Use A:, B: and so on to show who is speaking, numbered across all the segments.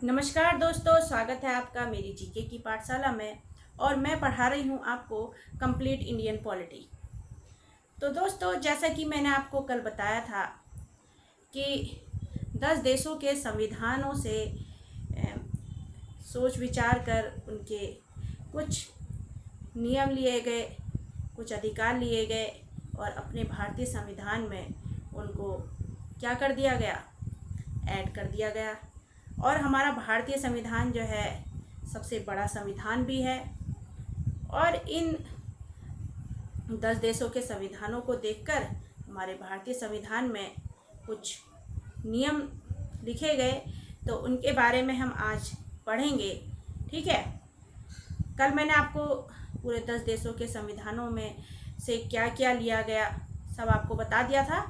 A: नमस्कार दोस्तों, स्वागत है आपका मेरी जीके की पाठशाला में। और मैं पढ़ा रही हूँ आपको कंप्लीट इंडियन पॉलिटी। तो दोस्तों, जैसा कि मैंने आपको कल बताया था कि 10 देशों के संविधानों से सोच विचार कर उनके कुछ नियम लिए गए, कुछ अधिकार लिए गए और अपने भारतीय संविधान में उनको क्या कर दिया गया, ऐड कर दिया गया। और हमारा भारतीय संविधान जो है सबसे बड़ा संविधान भी है। और इन 10 देशों के संविधानों को देखकर हमारे भारतीय संविधान में कुछ नियम लिखे गए, तो उनके बारे में हम आज पढ़ेंगे। ठीक है। कल मैंने आपको पूरे 10 देशों के संविधानों में से क्या क्या लिया गया सब आपको बता दिया था।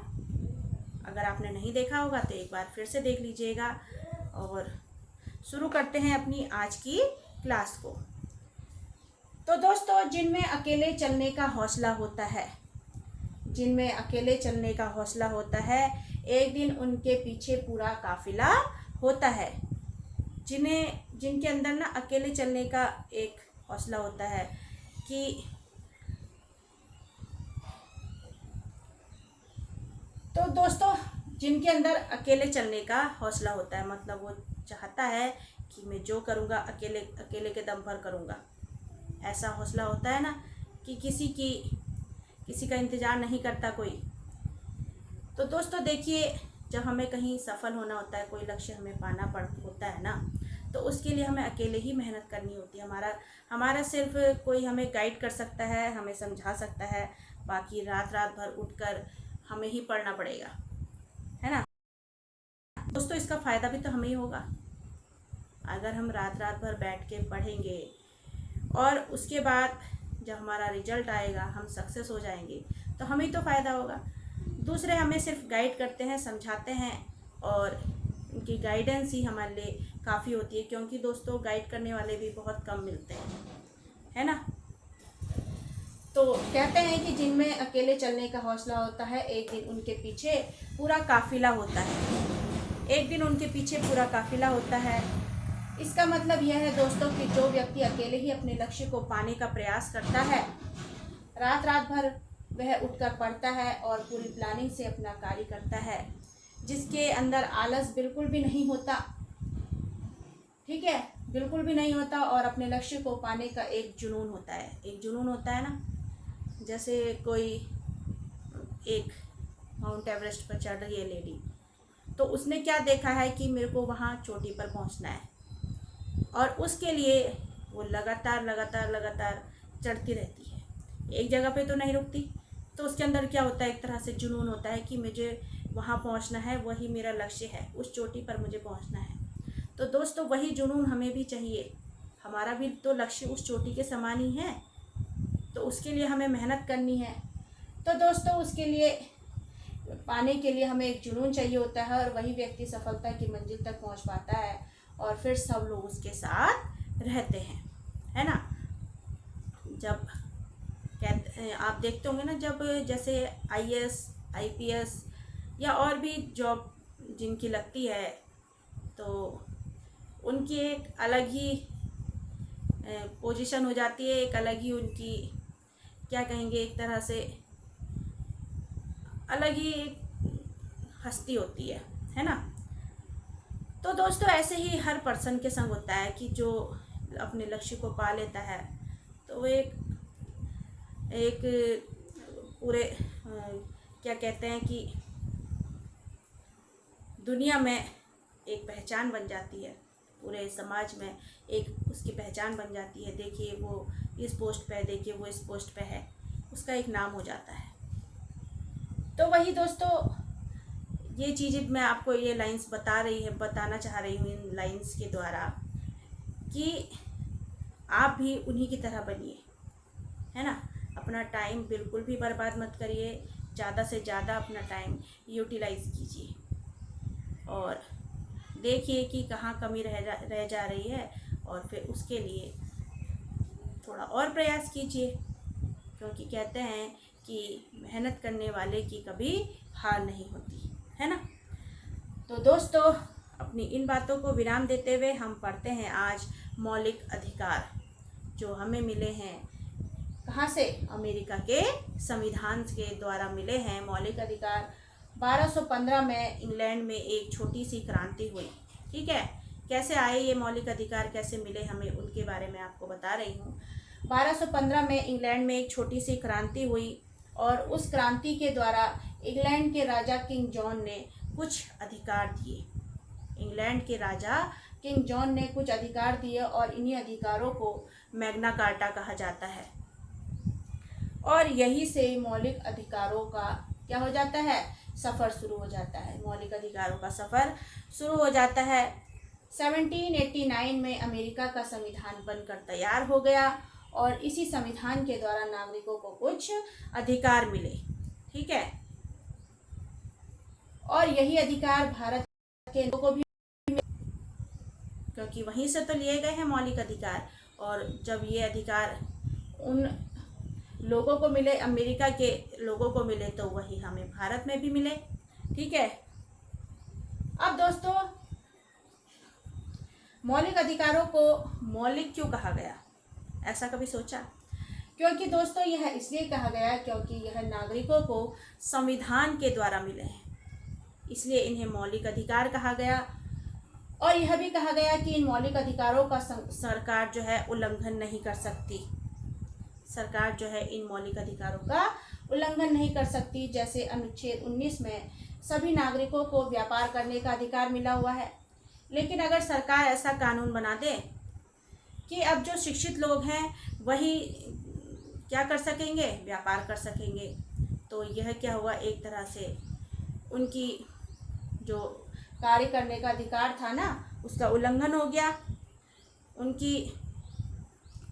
A: अगर आपने नहीं देखा होगा तो एक बार फिर से देख लीजिएगा। और शुरू करते हैं अपनी आज की क्लास को। तो दोस्तों, जिनमें अकेले चलने का हौसला होता है, जिनमें अकेले चलने का हौसला होता है, एक दिन उनके पीछे पूरा काफिला होता है। जिनके अंदर ना अकेले चलने का एक हौसला होता है कि तो दोस्तों, जिनके अंदर अकेले चलने का हौसला होता है, मतलब वो चाहता है कि मैं जो करूँगा अकेले अकेले के दम पर करूँगा। ऐसा हौसला होता है ना कि किसी का इंतज़ार नहीं करता कोई। तो दोस्तों देखिए, जब हमें कहीं सफल होना होता है, कोई लक्ष्य हमें पाना होता है ना, तो उसके लिए हमें अकेले ही मेहनत करनी होती है। हमारा सिर्फ कोई हमें गाइड कर सकता है, हमें समझा सकता है, बाकी रात रात भर उठकर हमें ही पढ़ना पड़ेगा, है ना दोस्तों। इसका फ़ायदा भी तो हमें ही होगा। अगर हम रात रात भर बैठ के पढ़ेंगे और उसके बाद जब हमारा रिजल्ट आएगा, हम सक्सेस हो जाएंगे, तो हमें ही तो फ़ायदा होगा। दूसरे हमें सिर्फ गाइड करते हैं, समझाते हैं, और उनकी गाइडेंस ही हमारे लिए काफ़ी होती है, क्योंकि दोस्तों गाइड करने वाले भी बहुत कम मिलते हैं, है ना। तो कहते हैं कि जिनमें अकेले चलने का हौसला होता है, एक दिन उनके पीछे पूरा काफिला होता है। एक दिन उनके पीछे पूरा काफिला होता है। इसका मतलब यह है दोस्तों कि जो व्यक्ति अकेले ही अपने लक्ष्य को पाने का प्रयास करता है, रात रात भर वह उठकर पढ़ता है और पूरी प्लानिंग से अपना कार्य करता है, जिसके अंदर आलस बिल्कुल भी नहीं होता, ठीक है, बिल्कुल भी नहीं होता, और अपने लक्ष्य को पाने का एक जुनून होता है। एक जुनून होता है ना, जैसे कोई एक माउंट एवरेस्ट पर चढ़ रही है लेडी, तो उसने क्या देखा है कि मेरे को वहाँ चोटी पर पहुँचना है, और उसके लिए वो लगातार लगातार लगातार चढ़ती रहती है, एक जगह पे तो नहीं रुकती। तो उसके अंदर क्या होता है, एक तरह से जुनून होता है कि मुझे वहाँ पहुँचना है, वही मेरा लक्ष्य है, उस चोटी पर मुझे पहुँचना है। तो दोस्तों वही जुनून हमें भी चाहिए। हमारा भी तो लक्ष्य उस चोटी के समान ही है, तो उसके लिए हमें मेहनत करनी है। तो दोस्तों उसके लिए पाने के लिए हमें एक जुनून चाहिए होता है, और वही व्यक्ति सफलता की मंजिल तक पहुंच पाता है, और फिर सब लोग उसके साथ रहते हैं, है ना। जब आप देखते होंगे ना, जब जैसे IAS IPS या और भी जॉब जिनकी लगती है, तो उनकी एक अलग ही पोजीशन हो जाती है, एक अलग ही उनकी क्या कहेंगे, एक तरह से अलग ही हस्ती होती है ना। तो दोस्तों ऐसे ही हर पर्सन के संग होता है कि जो अपने लक्ष्य को पा लेता है, तो वो एक पूरे क्या कहते हैं कि दुनिया में एक पहचान बन जाती है, पूरे समाज में एक उसकी पहचान बन जाती है। देखिए वो इस पोस्ट पे है, देखिए वो इस पोस्ट पे है, उसका एक नाम हो जाता है। तो वही दोस्तों, ये चीज़ें मैं आपको ये लाइंस बताना चाह रही हूँ इन लाइंस के द्वारा, कि आप भी उन्हीं की तरह बनिए, है ना। अपना टाइम बिल्कुल भी बर्बाद मत करिए, ज़्यादा से ज़्यादा अपना टाइम यूटिलाइज़ कीजिए, और देखिए कि कहाँ कमी रह जा रही है, और फिर उसके लिए थोड़ा और प्रयास कीजिए, क्योंकि कहते हैं कि मेहनत करने वाले की कभी हार नहीं होती, है ना। तो दोस्तों अपनी इन बातों को विराम देते हुए हम पढ़ते हैं आज मौलिक अधिकार जो हमें मिले हैं। कहाँ से? अमेरिका के संविधान के द्वारा मिले हैं मौलिक अधिकार। 1215 में इंग्लैंड में एक छोटी सी क्रांति हुई। ठीक है, कैसे आए ये मौलिक अधिकार, कैसे मिले हमें, उनके बारे में आपको बता रही हूँ। 1215 में इंग्लैंड में एक छोटी सी क्रांति हुई और उस क्रांति के द्वारा इंग्लैंड के राजा किंग जॉन ने कुछ अधिकार दिए। इंग्लैंड के राजा किंग जॉन ने कुछ अधिकार दिए और इन्हीं अधिकारों को मैग्ना कार्टा कहा जाता है। और यही से मौलिक अधिकारों का क्या हो जाता है? सफ़र शुरू हो जाता है। मौलिक अधिकारों का सफ़र शुरू हो जाता है। 1789 में अमेरिका का संविधान बनकर तैयार हो गया और इसी संविधान के द्वारा नागरिकों को कुछ अधिकार मिले। ठीक है, और यही अधिकार भारत के लोगों को भी, क्योंकि वहीं से तो लिए गए हैं मौलिक अधिकार। और जब ये अधिकार उन लोगों को मिले, अमेरिका के लोगों को मिले, तो वही हमें भारत में भी मिले। ठीक है, अब दोस्तों मौलिक अधिकारों को मौलिक क्यों कहा गया? ऐसा कभी सोचा? क्योंकि दोस्तों यह इसलिए कहा गया क्योंकि यह नागरिकों को संविधान के द्वारा मिले हैं, इसलिए इन्हें मौलिक अधिकार कहा गया। और यह भी कहा गया कि इन मौलिक अधिकारों का सरकार जो है उल्लंघन नहीं कर सकती। सरकार जो है इन मौलिक अधिकारों का उल्लंघन नहीं कर सकती। जैसे अनुच्छेद 19 में सभी नागरिकों को व्यापार करने का अधिकार मिला हुआ है, लेकिन अगर सरकार ऐसा कानून बना दे कि अब जो शिक्षित लोग हैं वही क्या कर सकेंगे? व्यापार कर सकेंगे, तो यह क्या हुआ? एक तरह से उनकी जो कार्य करने का अधिकार था ना, उसका उल्लंघन हो गया।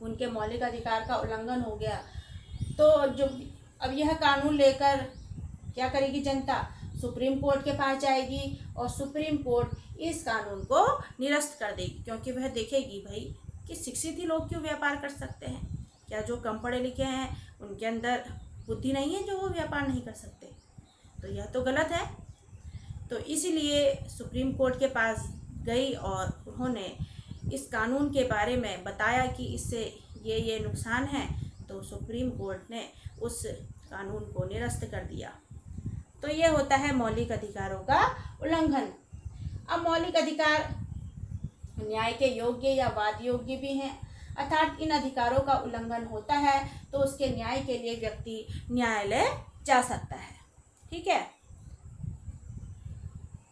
A: उनके मौलिक अधिकार का उल्लंघन हो गया। तो जो अब यह कानून लेकर क्या करेगी जनता? सुप्रीम कोर्ट के पास जाएगी और सुप्रीम कोर्ट इस कानून को निरस्त कर देगी, क्योंकि वह देखेगी भाई कि शिक्षित ही लोग क्यों व्यापार कर सकते हैं? क्या जो कम पढ़े लिखे हैं उनके अंदर बुद्धि नहीं है जो वो व्यापार नहीं कर सकते? तो यह तो गलत है। तो इसीलिए सुप्रीम कोर्ट के पास गई और उन्होंने इस कानून के बारे में बताया कि इससे ये नुकसान है, तो सुप्रीम कोर्ट ने उस कानून को निरस्त कर दिया। तो ये होता है मौलिक अधिकारों का उल्लंघन। अब मौलिक अधिकार न्याय के योग्य या वाद योग्य भी हैं, अर्थात इन अधिकारों का उल्लंघन होता है तो उसके न्याय के लिए व्यक्ति न्यायालय जा सकता है। ठीक है,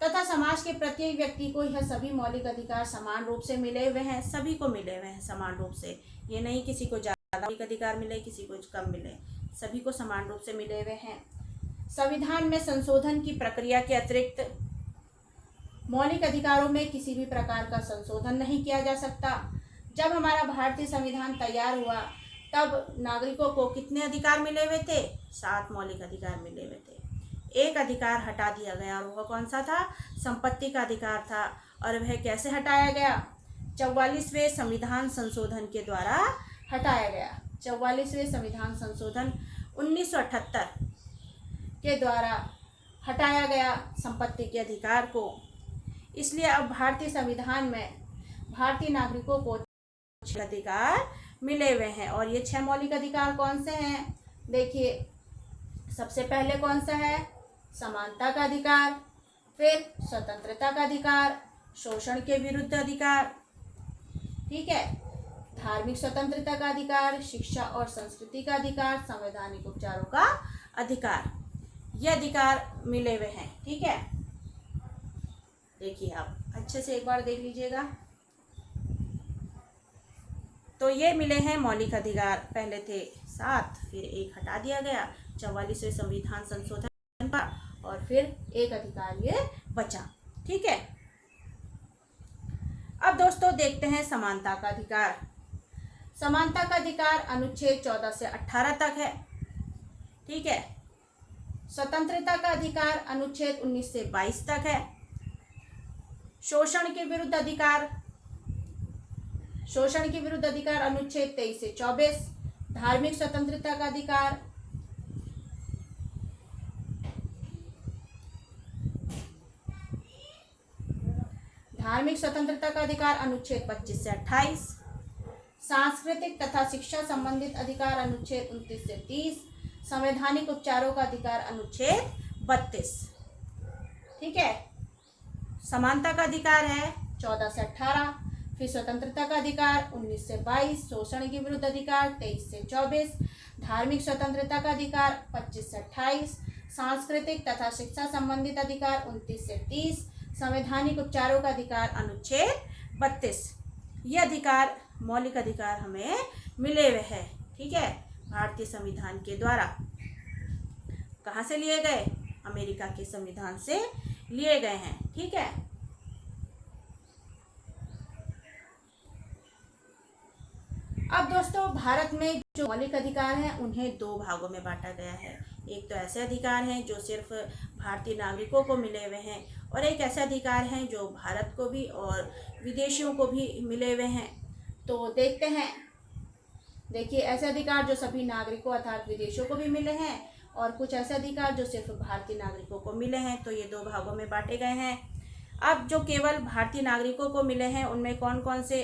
A: तथा समाज के प्रत्येक व्यक्ति को यह सभी मौलिक अधिकार समान रूप से मिले हुए हैं। सभी को मिले हुए हैं समान रूप से। ये नहीं किसी को ज़्यादा मौलिक अधिकार मिले, किसी को कम मिले, सभी को समान रूप से मिले हुए हैं। संविधान में संशोधन की प्रक्रिया के अतिरिक्त मौलिक अधिकारों में किसी भी प्रकार का संशोधन नहीं किया जा सकता। जब हमारा भारतीय संविधान तैयार हुआ तब नागरिकों को कितने अधिकार मिले हुए थे? 7 मौलिक अधिकार मिले हुए थे। एक अधिकार हटा दिया गया और वह कौन सा था? संपत्ति का अधिकार था। और वह कैसे हटाया गया? 44वें संविधान संशोधन के द्वारा हटाया गया। 44वें संविधान संशोधन 1978 के द्वारा हटाया गया संपत्ति के अधिकार को। इसलिए अब भारतीय संविधान में भारतीय नागरिकों को 6 अधिकार मिले हुए हैं। और ये 6 मौलिक अधिकार कौन से हैं? देखिए, सबसे पहले कौन सा है? समानता का अधिकार, फिर स्वतंत्रता का अधिकार, शोषण के विरुद्ध अधिकार, ठीक है, धार्मिक स्वतंत्रता का अधिकार, शिक्षा और संस्कृति का अधिकार, संवैधानिक उपचारों का अधिकार। ये अधिकार मिले हुए हैं। ठीक है, देखिए आप अच्छे से एक बार देख लीजिएगा। तो ये मिले हैं मौलिक अधिकार। पहले थे 7, फिर 1 हटा दिया गया 44वें संविधान संशोधन का, और फिर एक अधिकार ये बचा। ठीक है, अब दोस्तों देखते हैं समानता का अधिकार। समानता का अधिकार अनुच्छेद 14 से 18 तक है। ठीक है, स्वतंत्रता का अधिकार अनुच्छेद 19 से 22 तक है। शोषण के विरुद्ध अधिकार अनुच्छेद 23 से 24। धार्मिक स्वतंत्रता का अधिकार धार्मिक स्वतंत्रता का अधिकार अनुच्छेद 25 से 28, सांस्कृतिक तथा शिक्षा संबंधित अधिकार अनुच्छेद 29 से 30, संवैधानिक उपचारों का अधिकार अनुच्छेद 32। ठीक है। समानता का अधिकार है 14 से 18, फिर स्वतंत्रता का अधिकार 19 से 22, शोषण के विरुद्ध अधिकार 23 से 24, धार्मिक स्वतंत्रता का अधिकार 25 से 28, सांस्कृतिक तथा शिक्षा संबंधित अधिकार 29 से 30, संवैधानिक उपचारों का अधिकार अनुच्छेद 32। ये अधिकार मौलिक अधिकार हमें मिले हुए हैं। ठीक है, भारतीय संविधान के द्वारा। कहाँ से लिए गए? अमेरिका के संविधान से लिए गए हैं। ठीक है। अब दोस्तों, भारत में जो मौलिक अधिकार हैं उन्हें दो भागों में बांटा गया है। एक तो ऐसे अधिकार हैं जो सिर्फ भारतीय नागरिकों को मिले हुए हैं, और एक ऐसे अधिकार हैं जो भारत को भी और विदेशियों को भी मिले हुए हैं। तो देखते हैं। देखिए, ऐसे अधिकार जो सभी नागरिकों अर्थात विदेशियों को भी मिले हैं, और कुछ ऐसे अधिकार जो सिर्फ भारतीय नागरिकों को मिले हैं। तो ये दो भागों में बांटे गए हैं। अब जो केवल भारतीय नागरिकों को मिले हैं उनमें कौन कौन से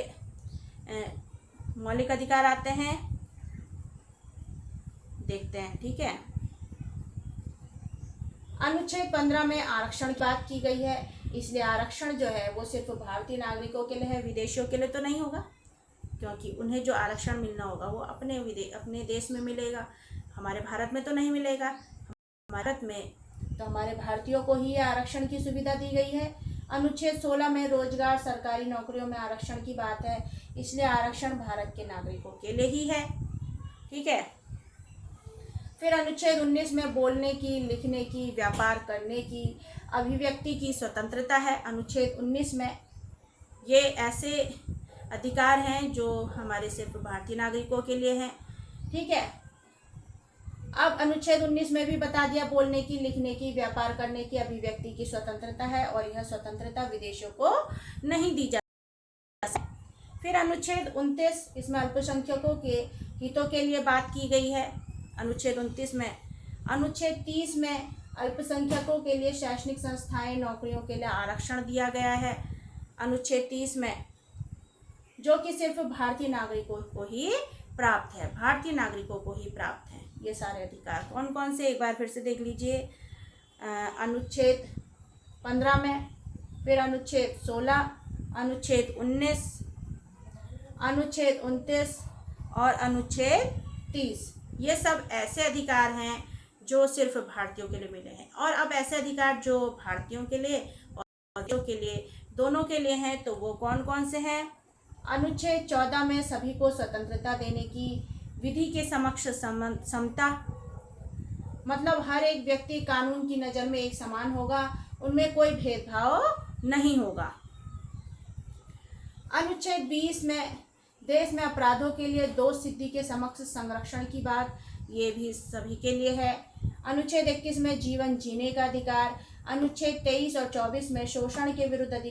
A: मौलिक अधिकार आते हैं, देखते हैं। ठीक है। अनुच्छेद 15 में आरक्षण की बात की गई है, इसलिए आरक्षण जो है वो सिर्फ भारतीय नागरिकों के लिए है, विदेशियों के लिए तो नहीं होगा, क्योंकि उन्हें जो आरक्षण मिलना होगा वो अपने देश में मिलेगा, हमारे भारत में तो नहीं मिलेगा। भारत में तो हमारे भारतीयों को ही आरक्षण की सुविधा दी गई है। अनुच्छेद 16 में रोजगार, सरकारी नौकरियों में आरक्षण की बात है, इसलिए आरक्षण भारत के नागरिकों के लिए ही है। ठीक है। फिर अनुच्छेद 19 में बोलने की, लिखने की, व्यापार करने की, अभिव्यक्ति की स्वतंत्रता है। अनुच्छेद 19 में ये ऐसे अधिकार हैं जो हमारे सिर्फ भारतीय नागरिकों के लिए हैं। ठीक है। अब अनुच्छेद 19 में भी बता दिया बोलने की, लिखने की, व्यापार करने की, अभिव्यक्ति की स्वतंत्रता है, और यह स्वतंत्रता विदेशियों को नहीं दी जा सकती। फिर अनुच्छेद 29, इसमें अल्पसंख्यकों के हितों के लिए बात की गई है। अनुच्छेद 29 में। अनुच्छेद 30 में अल्पसंख्यकों के लिए शैक्षणिक संस्थाएं, नौकरियों के लिए आरक्षण दिया गया है। अनुच्छेद 30 में, जो कि सिर्फ भारतीय नागरिकों को ही प्राप्त है, भारतीय नागरिकों को ही प्राप्त है। ये सारे अधिकार कौन कौन से, एक बार फिर से देख लीजिए। अनुच्छेद 15 में, फिर अनुच्छेद 16, अनुच्छेद 19, अनुच्छेद 29 और अनुच्छेद 30। ये सब ऐसे अधिकार हैं जो सिर्फ भारतीयों के लिए मिले हैं। और अब ऐसे अधिकार जो भारतीयों के लिए और विदेशियों के लिए, दोनों के लिए हैं, तो वो कौन कौन से हैं? अनुच्छेद 14 में सभी को स्वतंत्रता देने की, विधि के समक्ष समता, मतलब हर एक व्यक्ति कानून की नज़र में एक समान होगा, उनमें कोई भेदभाव नहीं होगा। अनुच्छेद 20 में देश में अपराधों के लिए दोष सिद्धि के समक्ष संरक्षण की बात, ये भी सभी के लिए है। अनुच्छेद 21 में जीवन जीने का अधिकार, अनुच्छेद 23 और 24 में शोषण के विरुद्ध अधिकार।